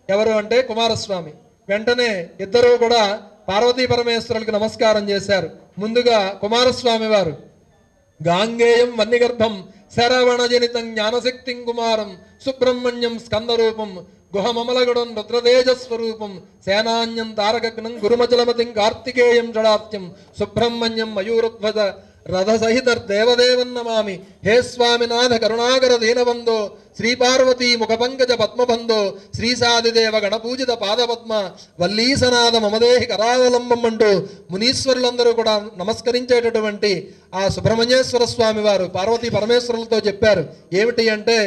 ఎవరు అంటే కుమారస్వామి. వెంటనే ఇద్దరూ కూడా పార్వతీ పరమేశ్వరులకు నమస్కారం చేశారు. ముందుగా కుమారస్వామి వారు గాంగేయం వన్నిగర్భం శరవణజనితం జ్ఞానశక్తిం కుమారం సుబ్రహ్మణ్యం స్కందరూపం గుహమమలగుడం రుద్రతేజస్వరూపం సేనాన్యం తారకగ్నం గురుమచలమతిం కార్తికేయం జడాత్యం సుబ్రహ్మణ్యం మయూరధ్వజ రథసహితర్దేవదేవన్నమామి. హే స్వామినాథ కరుణాకర దీనబంధో శ్రీపార్వతీ ముఖపంకజ పద్మబంధో శ్రీసాదిదేవ గణపూజిత పాదపద్మ వల్లీసనాథ మమదేహి కరావలంబం అంటూ మునీశ్వరులందరూ కూడా నమస్కరించేటటువంటి ఆ సుబ్రహ్మణ్యేశ్వర స్వామి వారు పార్వతీ పరమేశ్వరులతో చెప్పారు ఏమిటి అంటే,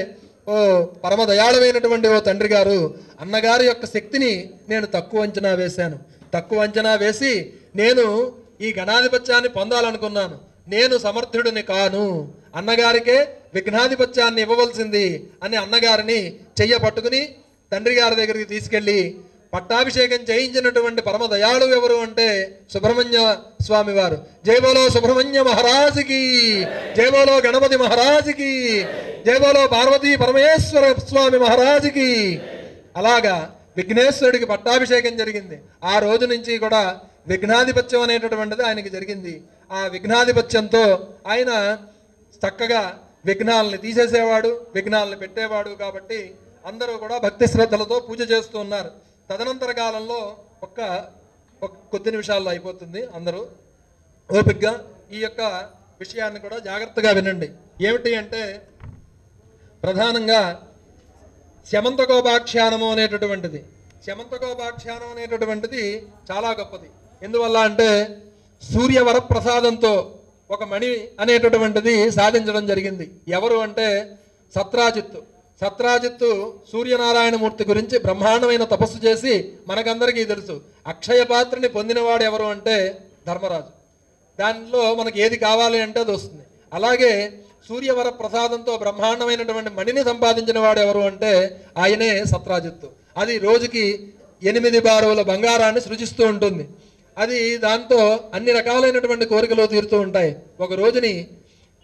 ఓ పరమ దయాళువైనటువంటి ఓ తండ్రి గారు, అన్నగారి యొక్క శక్తిని నేను తక్కువ అంచనా వేశాను. తక్కువ అంచనా వేసి నేను ఈ గణాధిపత్యాన్ని పొందాలనుకున్నాను. నేను సమర్థుడిని కాను, అన్నగారికే విఘ్నాధిపత్యాన్ని ఇవ్వవలసింది అని అన్నగారిని చెయ్య పట్టుకుని తండ్రి గారి దగ్గరికి తీసుకెళ్ళి పట్టాభిషేకం చేయించినటువంటి పరమ దయాళు ఎవరు అంటే సుబ్రహ్మణ్య స్వామి వారు. జై బోలో సుబ్రహ్మణ్య మహారాజుకి, జై బోలో గణపతి మహారాజుకి, జై బోలో పార్వతీ పరమేశ్వర స్వామి మహారాజుకి. అలాగా విఘ్నేశ్వరుడికి పట్టాభిషేకం జరిగింది. ఆ రోజు నుంచి కూడా విఘ్నాధిపత్యం అనేటటువంటిది ఆయనకి జరిగింది. ఆ విఘ్నాధిపత్యంతో ఆయన చక్కగా విఘ్నాలని తీసేసేవాడు, విఘ్నాలని పెట్టేవాడు. కాబట్టి అందరూ కూడా భక్తి శ్రద్ధలతో పూజ చేస్తూ ఉన్నారు. తదనంతర కాలంలో ఒక్క కొద్ది నిమిషాల్లో అయిపోతుంది. అందరూ ఓపికగా ఈ యొక్క విషయాన్ని కూడా జాగ్రత్తగా వినండి. ఏమిటి అంటే ప్రధానంగా శమంతకోపాఖ్యానము అనేటటువంటిది, శమంతకోపాఖ్యానం అనేటటువంటిది చాలా గొప్పది. ఎందువల్ల అంటే సూర్యవర ప్రసాదంతో ఒక మణి అనేటటువంటిది సాధించడం జరిగింది. ఎవరు అంటే సత్రాజిత్తు. సత్రాజిత్తు సూర్యనారాయణమూర్తి గురించి బ్రహ్మాండమైన తపస్సు చేసి మనకందరికీ తెలుసు. అక్షయ పాత్రని పొందినవాడు ఎవరు అంటే ధర్మరాజు. దానిలో మనకి ఏది కావాలి అంటే అది వస్తుంది. అలాగే సూర్యవర ప్రసాదంతో బ్రహ్మాండమైనటువంటి మణిని సంపాదించిన వాడు ఎవరు అంటే ఆయనే సత్రాజిత్తు. అది రోజుకి 8 బారుల బంగారాన్ని సృజిస్తూ ఉంటుంది. అది దాంతో అన్ని రకాలైనటువంటి కోరికలు తీరుతూ ఉంటాయి. ఒక రోజుని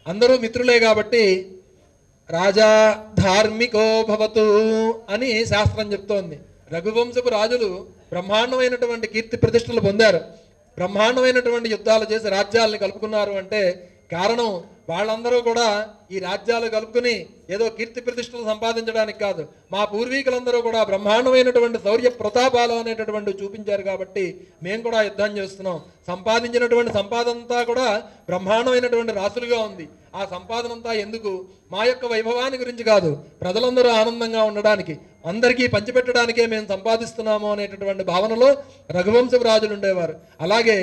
అందరూ మిత్రులే కాబట్టి రాజా ధార్మికో భవతు అని శాస్త్రం చెప్తోంది. రఘువంశపు రాజులు బ్రహ్మాండమైనటువంటి కీర్తి ప్రతిష్టలు పొందారు. బ్రహ్మాండమైనటువంటి యుద్ధాలు చేసి రాజ్యాలను కలుపుకున్నారు అంటే కారణం వాళ్ళందరూ కూడా ఈ రాజ్యాలు కలుపుకుని ఏదో కీర్తి ప్రతిష్టలు సంపాదించడానికి కాదు, మా పూర్వీకులందరూ కూడా బ్రహ్మాండమైనటువంటి శౌర్య ప్రతాపాలు అనేటటువంటి చూపించారు కాబట్టి మేము కూడా యుద్ధం చేస్తున్నాం. సంపాదించినటువంటి సంపాదనంతా కూడా బ్రహ్మాండమైనటువంటి రాసులుగా ఉంది. ఆ సంపాదనంతా ఎందుకు? మా యొక్క వైభవాన్ని గురించి కాదు, ప్రజలందరూ ఆనందంగా ఉండడానికి, అందరికీ పంచిపెట్టడానికే మేము సంపాదిస్తున్నాము అనేటటువంటి భావనలో రఘువంశపు రాజులు ఉండేవారు. అలాగే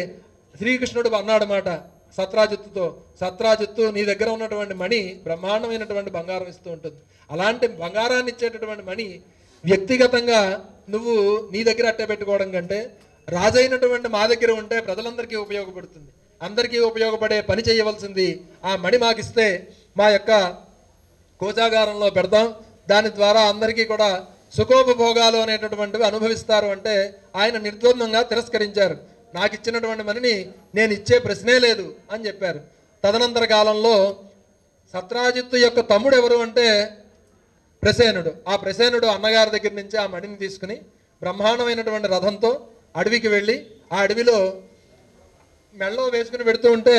శ్రీకృష్ణుడు అన్నాడు మాట సత్రాజిత్తుతో, సత్రాజిత్తు నీ దగ్గర ఉన్నటువంటి మణి బ్రహ్మాండమైనటువంటి బంగారం ఇస్తూ ఉంటుంది. అలాంటి బంగారాన్ని ఇచ్చేటటువంటి మణి వ్యక్తిగతంగా నువ్వు నీ దగ్గర అట్టే పెట్టుకోవడం కంటే రాజైనటువంటి మా దగ్గర ఉంటే ప్రజలందరికీ ఉపయోగపడుతుంది. అందరికీ ఉపయోగపడే పని చేయవలసింది ఆ మణి మాకిస్తే మా యొక్క కోశాగారంలో పెడతాం, దాని ద్వారా అందరికీ కూడా సుఖోపభోగాలు అనేటటువంటివి అనుభవిస్తారు అంటే ఆయన నిర్ద్వందంగా తిరస్కరించారు. నాకు ఇచ్చినటువంటి మనిని నేను ఇచ్చే ప్రశ్నే లేదు అని చెప్పారు. తదనంతర కాలంలో సత్రాజిత్తు యొక్క తమ్ముడు ఎవరు అంటే ప్రసేనుడు. ఆ ప్రసేనుడు అన్నగారి దగ్గర నుంచి ఆ మణిని తీసుకుని బ్రహ్మాండమైనటువంటి రథంతో అడవికి వెళ్ళి ఆ అడవిలో మెళ్ళో వేసుకుని పెడుతూ ఉంటే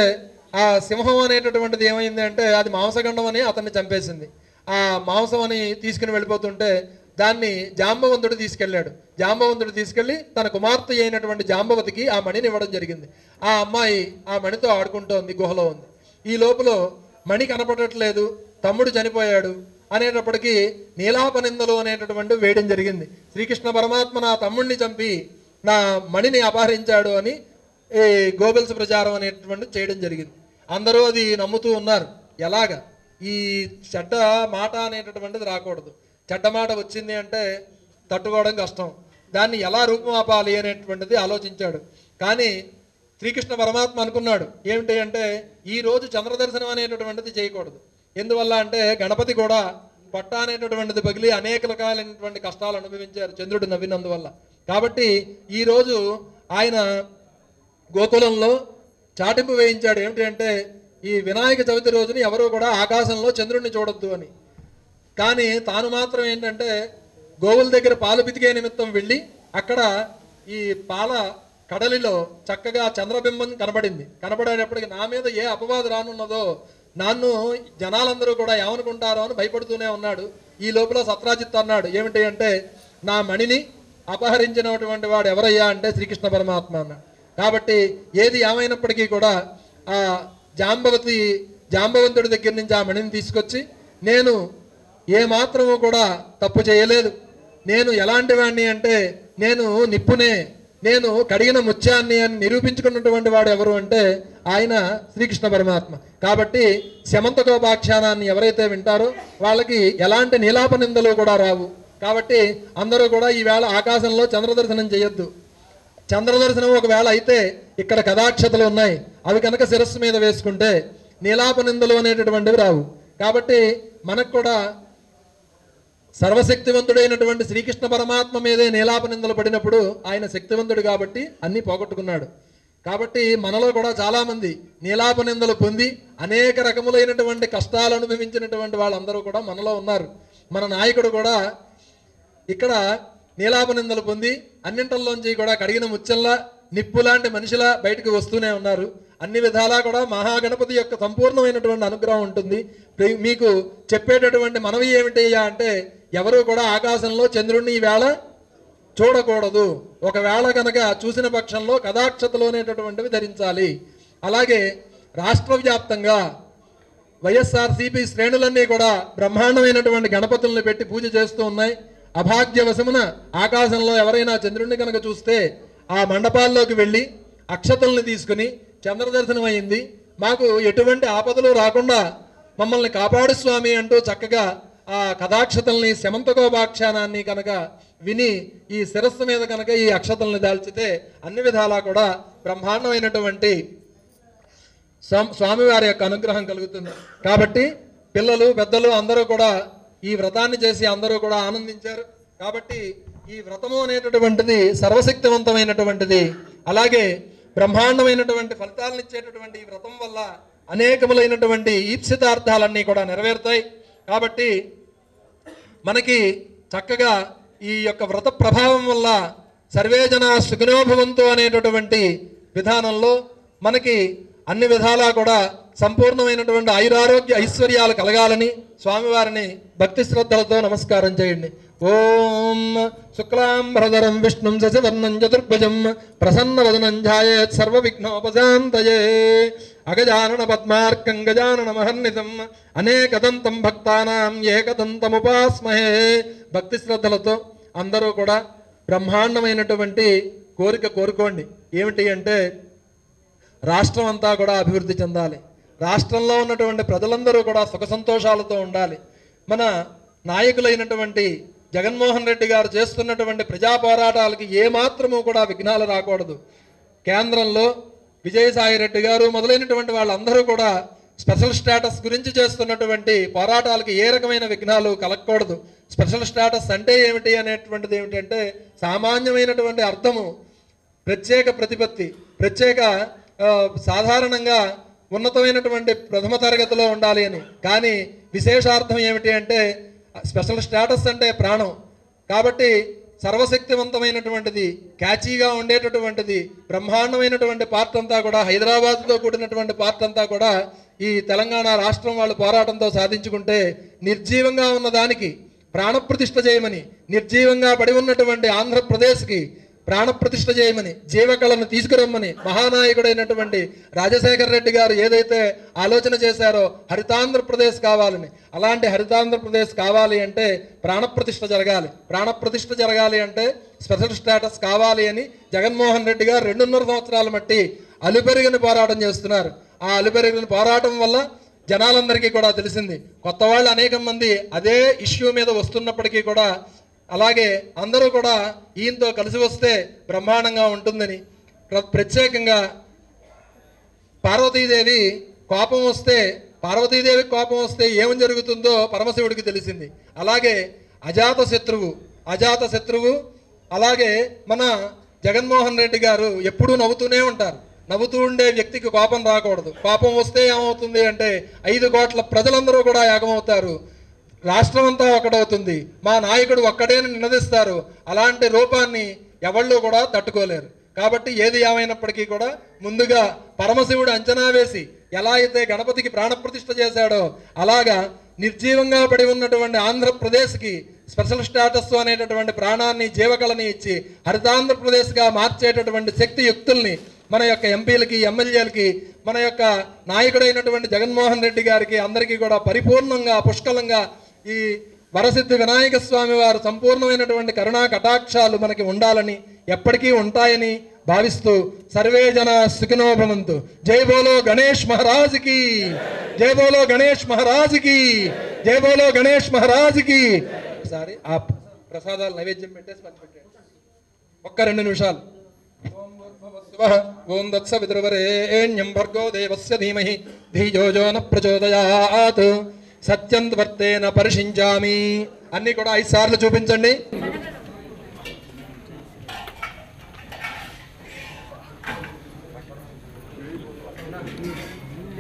ఆ సింహం అనేటటువంటిది ఏమైంది అంటే అది మాంసగండం అని అతన్ని చంపేసింది. ఆ మాంసం అని తీసుకుని వెళ్ళిపోతుంటే దాన్ని జాంబవంతుడు తీసుకెళ్ళాడు. జాంబవంతుడు తీసుకెళ్ళి తన కుమార్తె అయినటువంటి జాంబవతికి ఆ మణిని ఇవ్వడం జరిగింది. ఆ అమ్మాయి ఆ మణితో ఆడుకుంటోంది, గుహలో ఉంది. ఈ లోపల మణి కనపడట్లేదు, తమ్ముడు చనిపోయాడు అనేటప్పటికీ నీలాపనిందలు అనేటటువంటి వేయడం జరిగింది. శ్రీకృష్ణ పరమాత్మ నా తమ్ముడిని చంపి నా మణిని అపహరించాడు అని ఈ గోబెల్స్ ప్రచారం అనేటువంటి చేయడం జరిగింది. అందరూ అది నమ్ముతూ ఉన్నారు. ఎలాగా ఈ చెడ్డ మాట అనేటటువంటిది రాకూడదు. చెడ్డ మాట వచ్చింది అంటే తట్టుకోవడం కష్టం, దాన్ని ఎలా రూపుమాపాలి అనేటువంటిది ఆలోచించాడు. కానీ శ్రీకృష్ణ పరమాత్మ అనుకున్నాడు ఏమిటి అంటే ఈరోజు చంద్రదర్శనం అనేటటువంటిది చేయకూడదు. ఎందువల్ల అంటే గణపతి కూడా పొట్ట అనేటటువంటిది పగిలి అనేక రకాలైనటువంటి కష్టాలు అనుభవించారు చంద్రుడు నవ్వినందువల్ల. కాబట్టి ఈరోజు ఆయన గోకులంలో చాటింపు వేయించాడు. ఏమిటి అంటే ఈ వినాయక చవితి రోజుని ఎవరూ కూడా ఆకాశంలో చంద్రుడిని చూడొద్దు అని. కానీ తాను మాత్రం ఏంటంటే గోవుల దగ్గర పాలు పితికే నిమిత్తం వెళ్ళి అక్కడ ఈ పాల కడలిలో చక్కగా చంద్రబింబం కనబడింది. కనబడేటప్పటికి నా మీద ఏ అపవాదు రానున్నదో, నన్ను జనాలందరూ కూడా ఏమనుకుంటారో అని భయపడుతూనే ఉన్నాడు. ఈ లోపల సత్రాజిత్ అన్నాడు ఏమిటి అంటే నా మణిని అపహరించినటువంటి వాడు ఎవరయ్యా అంటే శ్రీకృష్ణ పరమాత్మ అన్నాడు. కాబట్టి ఏది ఏమైనప్పటికీ కూడా ఆ జాంబవంతుడి దగ్గర నుంచి ఆ మణిని తీసుకొచ్చి, నేను ఏమాత్రము కూడా తప్పు చేయలేదు, నేను ఎలాంటి వాడిని అంటే నేను నిప్పునే, నేను కడిగిన ముత్యాన్ని అని నిరూపించుకున్నటువంటి వాడు ఎవరు అంటే ఆయన శ్రీకృష్ణ పరమాత్మ. కాబట్టి శమంతకోపాఖ్యానాన్ని ఎవరైతే వింటారో వాళ్ళకి ఎలాంటి నీలాప నిందలు కూడా రావు. కాబట్టి అందరూ కూడా ఈవేళ ఆకాశంలో చంద్రదర్శనం చేయొద్దు. చంద్రదర్శనం ఒకవేళ అయితే ఇక్కడ కథాక్షతలు ఉన్నాయి, అవి కనుక శిరస్సు మీద వేసుకుంటే నీలాప నిందలు అనేటటువంటివి రావు. కాబట్టి మనకు కూడా సర్వశక్తివంతుడైనటువంటి శ్రీకృష్ణ పరమాత్మ మీదే నీలాప నిందలు పడినప్పుడు ఆయన శక్తివంతుడు కాబట్టి అన్నీ పోగొట్టుకున్నాడు. కాబట్టి మనలో కూడా చాలామంది నీలాప నిందలు పొంది అనేక రకములైనటువంటి కష్టాలు అనుభవించినటువంటి వాళ్ళందరూ కూడా మనలో ఉన్నారు. మన నాయకుడు కూడా ఇక్కడ నీలాప నిందలు పొంది అన్నింటల్లోంచి కూడా కడిగిన ముత్యంలా నిప్పు లాంటి మనిషిలా బయటకు వస్తూనే ఉన్నారు. అన్ని విధాలా కూడా మహాగణపతి యొక్క సంపూర్ణమైనటువంటి అనుగ్రహం ఉంటుంది. మీకు చెప్పేటటువంటి మనవి ఏమిటయ్యా అంటే ఎవరు కూడా ఆకాశంలో చంద్రుడిని ఈవేళ చూడకూడదు. ఒకవేళ కనుక చూసిన పక్షంలో కథాక్షతలు అనేటటువంటివి ధరించాలి. అలాగే రాష్ట్ర వ్యాప్తంగా వైఎస్ఆర్సీపీ శ్రేణులన్నీ కూడా బ్రహ్మాండమైనటువంటి గణపతులను పెట్టి పూజ చేస్తూ ఉన్నాయి. అభాగ్యవశమున ఆకాశంలో ఎవరైనా చంద్రుడిని కనుక చూస్తే ఆ మండపాల్లోకి వెళ్ళి అక్షతల్ని తీసుకుని చంద్రదర్శనం అయింది, మాకు ఎటువంటి ఆపదలు రాకుండా మమ్మల్ని కాపాడు స్వామి అంటూ చక్కగా ఆ కథాక్షతల్ని శమంతకోపాఖ్యానాన్ని కనుక విని ఈ శిరస్సు మీద కనుక ఈ అక్షతల్ని దాల్చితే అన్ని విధాలా కూడా బ్రహ్మాండమైనటువంటి స్వామివారి యొక్క అనుగ్రహం కలుగుతుంది. కాబట్టి పిల్లలు పెద్దలు అందరూ కూడా ఈ వ్రతాన్ని చేసి అందరూ కూడా ఆనందించారు. కాబట్టి ఈ వ్రతము అనేటటువంటిది సర్వశక్తివంతమైనటువంటిది. అలాగే బ్రహ్మాండమైనటువంటి ఫలితాలను ఇచ్చేటటువంటి ఈ వ్రతం వల్ల అనేకములైనటువంటి ఈప్సితార్థాలన్నీ కూడా నెరవేరుతాయి. కాబట్టి మనకి చక్కగా ఈ యొక్క వ్రత ప్రభావం వల్ల సర్వే జనా సుఖినో భవంతు అనేటటువంటి విధానంలో మనకి అన్ని విధాలా కూడా సంపూర్ణమైనటువంటి ఆయురారోగ్య ఐశ్వర్యాలు కలగాలని స్వామివారిని భక్తి శ్రద్ధలతో నమస్కారం చేయండి. ఓం శుక్లాంబరధరం విష్ణుం శశివర్ణం చతుర్భుజం ప్రసన్నవదనం ధ్యాయేత్ సర్వవిఘ్నోపశాంతయే అగజానన పద్మార్కం గజానన మహర్నిశం అనేకదంతం భక్తానాం ఏకదంతముపాస్మహే. భక్తి శ్రద్ధలతో అందరూ కూడా బ్రహ్మాండమైనటువంటి కోరిక కోరుకోండి. ఏమిటి అంటే రాష్ట్రం అంతా కూడా అభివృద్ధి చెందాలి, రాష్ట్రంలో ఉన్నటువంటి ప్రజలందరూ కూడా సుఖ సంతోషాలతో ఉండాలి. మన నాయకులైనటువంటి జగన్మోహన్ రెడ్డి గారు చేస్తున్నటువంటి ప్రజా పోరాటాలకి ఏమాత్రము కూడా విఘ్నాలు రాకూడదు. కేంద్రంలో విజయసాయి రెడ్డి గారు మొదలైనటువంటి వాళ్ళందరూ కూడా స్పెషల్ స్టేటస్ గురించి చేస్తున్నటువంటి పోరాటాలకి ఏ రకమైన విఘ్నాలు కలగకూడదు. స్పెషల్ స్టేటస్ అంటే ఏమిటి అనేటువంటిది ఏమిటంటే సామాన్యమైనటువంటి అర్థము ప్రత్యేక ప్రతిపత్తి, ప్రత్యేక సాధారణంగా ఉన్నతమైనటువంటి ప్రథమ తరగతిలో ఉండాలి అని. కానీ విశేషార్థం ఏమిటి అంటే స్పెషల్ స్టేటస్ అంటే ప్రాణం. కాబట్టి సర్వశక్తివంతమైనటువంటిది, క్యాచీగా ఉండేటటువంటిది బ్రహ్మాండమైనటువంటి పార్ట్ అంతా కూడా హైదరాబాద్తో కూడినటువంటి పార్ట్ అంతా కూడా ఈ తెలంగాణ రాష్ట్రం వాళ్ళు పోరాటంతో సాధించుకుంటే నిర్జీవంగా ఉన్న దానికి ప్రాణప్రతిష్ఠ చేయమని, నిర్జీవంగా పడి ఉన్నటువంటి ఆంధ్రప్రదేశ్కి ప్రాణప్రతిష్ఠ చేయమని, జీవకళను తీసుకురమ్మని మహానాయకుడైనటువంటి రాజశేఖర రెడ్డి గారు ఏదైతే ఆలోచన చేశారో హరితాంధ్రప్రదేశ్ కావాలని, అలాంటి హరితాంధ్రప్రదేశ్ కావాలి అంటే ప్రాణప్రతిష్ఠ జరగాలి. ప్రాణప్రతిష్ఠ జరగాలి అంటే స్పెషల్ స్టేటస్ కావాలి అని జగన్మోహన్ రెడ్డి గారు 2.5 సంవత్సరాల మట్టి అలుపెరిగిన పోరాటం చేస్తున్నారు. ఆ అలుపెరిగిన పోరాటం వల్ల జనాలందరికీ కూడా తెలిసింది. కొత్త వాళ్ళు అనేక మంది అదే ఇష్యూ మీద వస్తున్నప్పటికీ కూడా అలాగే అందరూ కూడా ఈయనతో కలిసి వస్తే బ్రహ్మాండంగా ఉంటుందని, ప్రత్యేకంగా పార్వతీదేవికి కోపం వస్తే ఏమని జరుగుతుందో పరమశివుడికి తెలిసింది. అలాగే అజాత శత్రువు అలాగే మన జగన్మోహన్ రెడ్డి గారు ఎప్పుడూ నవ్వుతూనే ఉంటారు. నవ్వుతూ ఉండే వ్యక్తికి కోపం రాకూడదు. కోపం వస్తే ఏమవుతుంది అంటే 5 కోట్ల ప్రజలందరూ కూడా ఏకమవుతారు, రాష్ట్రం అంతా ఒకటవుతుంది, మా నాయకుడు ఒక్కడేని నినదిస్తారు. అలాంటి రూపాన్ని ఎవళ్ళు కూడా తట్టుకోలేరు. కాబట్టి ఏది ఏమైనప్పటికీ కూడా ముందుగా పరమశివుడు అంచనా వేసి ఎలా అయితే గణపతికి ప్రాణప్రతిష్ఠ చేశాడో అలాగా నిర్జీవంగా పడి ఉన్నటువంటి ఆంధ్రప్రదేశ్కి స్పెషల్ స్టాటస్ అనేటటువంటి ప్రాణాన్ని జీవకళని ఇచ్చి హరితాంధ్రప్రదేశ్గా మార్చేటటువంటి శక్తియుక్తుల్ని మన యొక్క ఎంపీలకి ఎమ్మెల్యేలకి మన యొక్క నాయకుడైనటువంటి జగన్మోహన్ రెడ్డి గారికి అందరికీ కూడా పరిపూర్ణంగా పుష్కలంగా ఈ వరసిద్ధి వినాయక స్వామి వారు సంపూర్ణమైనటువంటి కరుణా కటాక్షాలు మనకి ఉండాలని ఎప్పటికీ ఉంటాయని భావిస్తూ సర్వే జన సుఖినో భవంతు. జై బోలో గణేష్ మహారాజ్కి, జై బోలో గణేష్ మహారాజ్కి, జై బోలో గణేష్ మహారాజ్కి. ఒకసారి ఆ ప్రసాదాలు నైవేద్యం పెట్టేసి పంచిపెట్టండి ఒక్క 2 నిమిషాలు. ఓం దత్స పితృవరేణ్యం భర్గో దేవస్య ధీమహి ధియో యో న ప్రచోదయాత్ సత్యం వర్తేన పరిషించామి. అన్ని కూడా 5 సార్లు చూపించండి.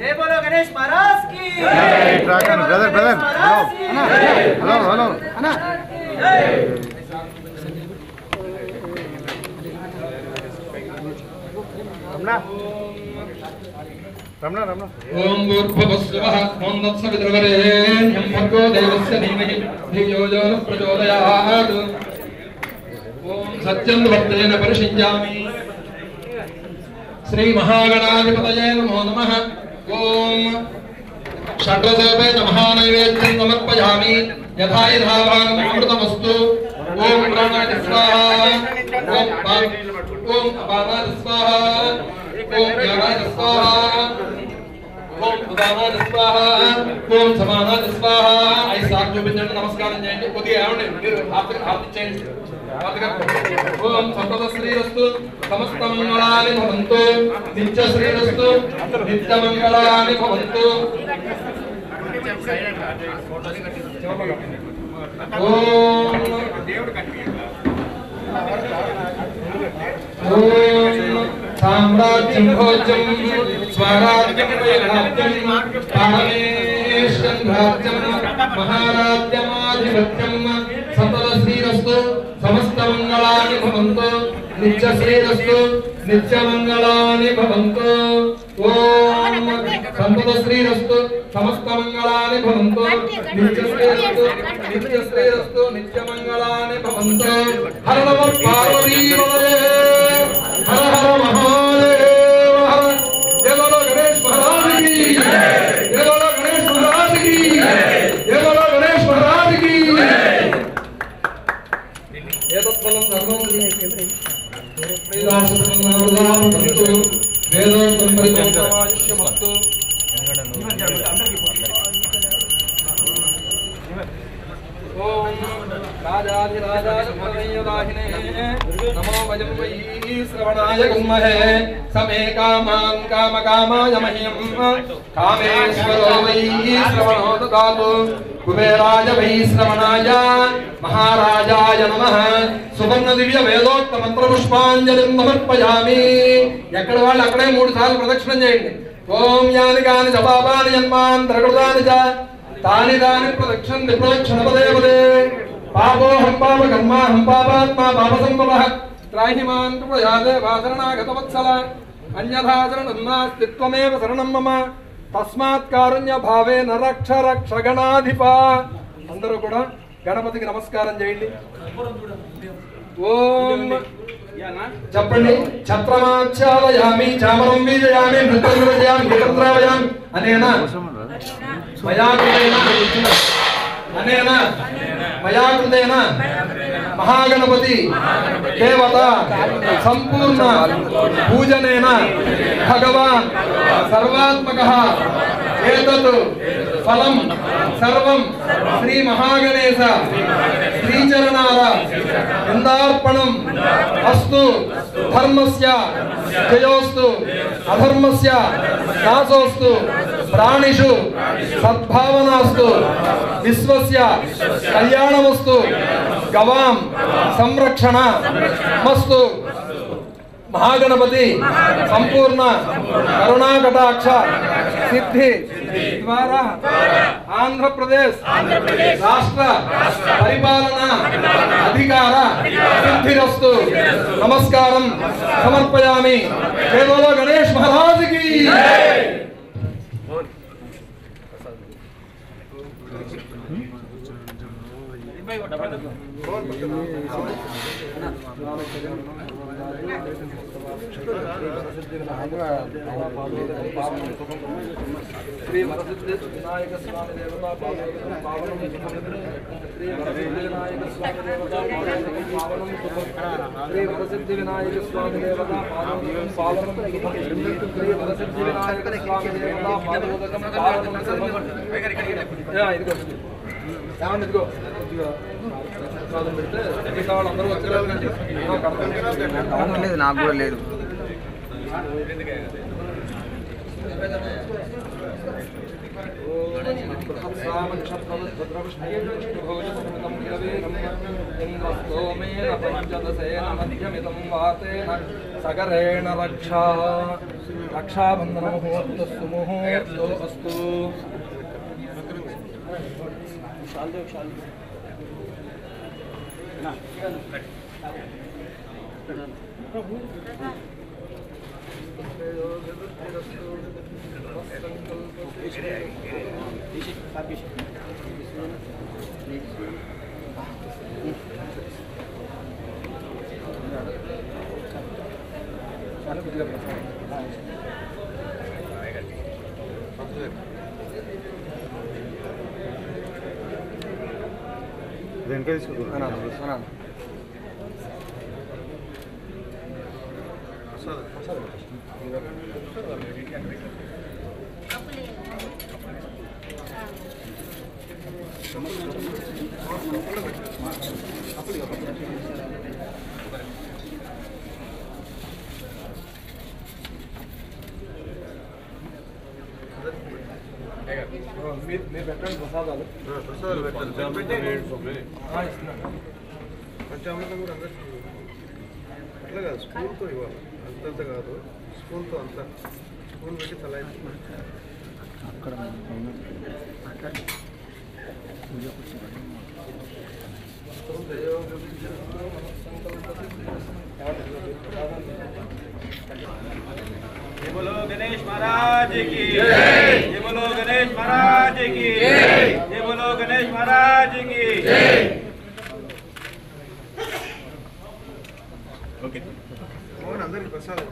जय बोलो गणेश महाराज की ब्रदर ब्रदर हेलो हेलो अन्ना रमना रमना रमना ओम भूर्भुवस्सुवः ओम तत्सवितुर्वरेण्यं भर्गो देवस्य धीमहि धियो यो न प्रचोदयात् ओम सत्यं वर्तेन परिषिञ्जामि. श्री महागणाधिपतये नमो नमः. ओम षड्रसोपे महानैवेद्यं समर्पयामि. यथा यथाभागम् अमृतमस्तु. ओम प्राणाय स्वाहा. ओम अपानाय स्वाहा. ओम ज्ञानाय स्वाहा. ओम उदानाय स्वाहा. ओम समानाय स्वाहा. ऐसा చూపించండి. నమస్కారం చేయండి. కొద్దిగా ఏమండి మీరు హారతి చేయండి. ఓం సంపద శ్రీరస్తు సమస్త మంగళాని భవంతు. నిత్య శ్రీరస్తు నిత్య మంగళాని భవంతు. ఓం సామ్రాజ్యం భోజ్యం స్వరాజ్యం వైరాజ్యం పరమేశ్వరం రాజ్యం మహారాజ్యమాధిపత్యం సంపద శ్రీరస్తు సమస్త మంగళాని భవంతు. నిత్య శ్రీరస్తు నిత్య మంగళాని భవంతు. ఓం సంపద శ్రీరస్తు సమస్త మంగళాని భవంతు. నిత్య శ్రీరస్తు నిత్య శ్రీరస్తు నిత్య మంగళాని భవంతు. హర నమ పార్వతీ హర హర మహాదేవ. జయ బోలో గణేష్ మహారాజ్ కి, జయ బోలో గణేష్ మహారాజ్ కి, జయ బోలో గణేష్ మహారాజ్ కి. ఏతత్ఫలం ధర్మం వేదోక్తం పరిపూర్ణమాయుష్యమస్తు. ఓం రాజాధిరాజాయ ప్రణయదాహినే నమో వయం వై శ్రవణాయ గుమ్మహే సమే కామాన్ కామకామాయ మహ్యం కామేశ్వరో వై శ్రవణో దదాతు. కుబేరాయ వై శ్రవణాయ మహారాజాయ నమః. సువర్ణ దివ్య వేదోక్త మంత్ర పుష్పాంజలిం సమర్పయామి. ఎక్కడ వాళ్ళు అక్కడే 3 సార్లు ప్రదక్షిణం చేయండి. ఓం యాని కాని జపాపాని జన్మాన్ త్రకృతాని చ తాని దాని ప్రదక్షిణ విప్రదక్షిణ పదే పదే. పాపోహం పాప కర్మాహం పాపాత్మా పాప సంభవః త్రాహిమాన్ ప్రయాదే వాసరణాగత వత్సల అన్యథా శరణం నాస్తి త్వమేవ శరణం మమ తస్మాత్ కారుణ్య భావే నరక్ష రక్ష గణాధిప. అందరూ కూడా గణపతికి నమస్కారం చేయండి. ఓం చెప్పండి. ఛత్రమాచ్ఛాదయామి చామరం బీజయామి నృత్యం విరజయామి గీతంద్రావయామి అనేనా అనేనా మయాకృతేన మహాగణపతి దేవత సంపూర్ణ పూజనేన భగవాన్ సర్వాత్మకః ఏతత్ ఫలం సర్వం శ్రీ మహాగణేశ శ్రీచరణార వృందార్పణం అస్తు. ధర్మస్య జయోస్తు అధర్మస్య నాశోస్తు. ప్రాణిషు సద్భావనాస్తు. విశ్వస్య కళ్యాణమస్తు. గవాం సంరక్షణ మస్తు. మహాగణపతి సంపూర్ణ కరుణాకటాక్ష సిద్ధి ద్వారా ఆంధ్రప్రదేశ్ రాష్ట్ర పరిపాలన అధికార సిద్ధిరస్తు. నమస్కారం సమర్పయామి. జై బోలో గణేష్ మహారాజ్ కి. దేవతా పాదోదకం పావనం శుభం శ్రీ వరసిద్ధి వినాయక స్వామి దేవతా పాదోదకం పావనం శుభం శ్రీ వరసిద్ధి వినాయక స్వామి దేవతా పాదోదకం పావనం శుభం శ్రీ వరసిద్ధి వినాయక స్వామి దేవతా పాదోదకం పావనం శుభం శ్రీ వరసిద్ధి వినాయక స్వామి దేవతా పాదోదకం పావనం శుభం ఇదిగో ఏమన్నా ఇదిగో ప్రసాదం పెడితే మిగతా వాళ్ళందరూ వచ్చేలాగా లేదు, నాకు కూడా లేదు. సగరేణ రక్షాబంధన ముహూర్తస్సు ముహూర్తో అస్తు. దేనికే తీసుకుంటున్నాను మీరు పెట్టండి ప్రసాదాలు. పంచామృతం కూడా అందరూ అట్లా కాదు, స్పూన్తో ఇవ్వాలి. అంతంత కాదు, స్పూన్తో అంత స్పూన్ పెట్టి తల అక్కడ जय बोलो गणेश महाराज की जय। जय बोलो गणेश महाराज की जय। जय बोलो गणेश महाराज की जय। ओके మోహన్ అందరికి ప్రసాదం.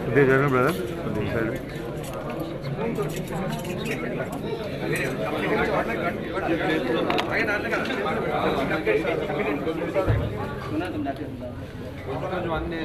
ఇదే జరగదు బ్రదర్, సైడ్ అన్నీ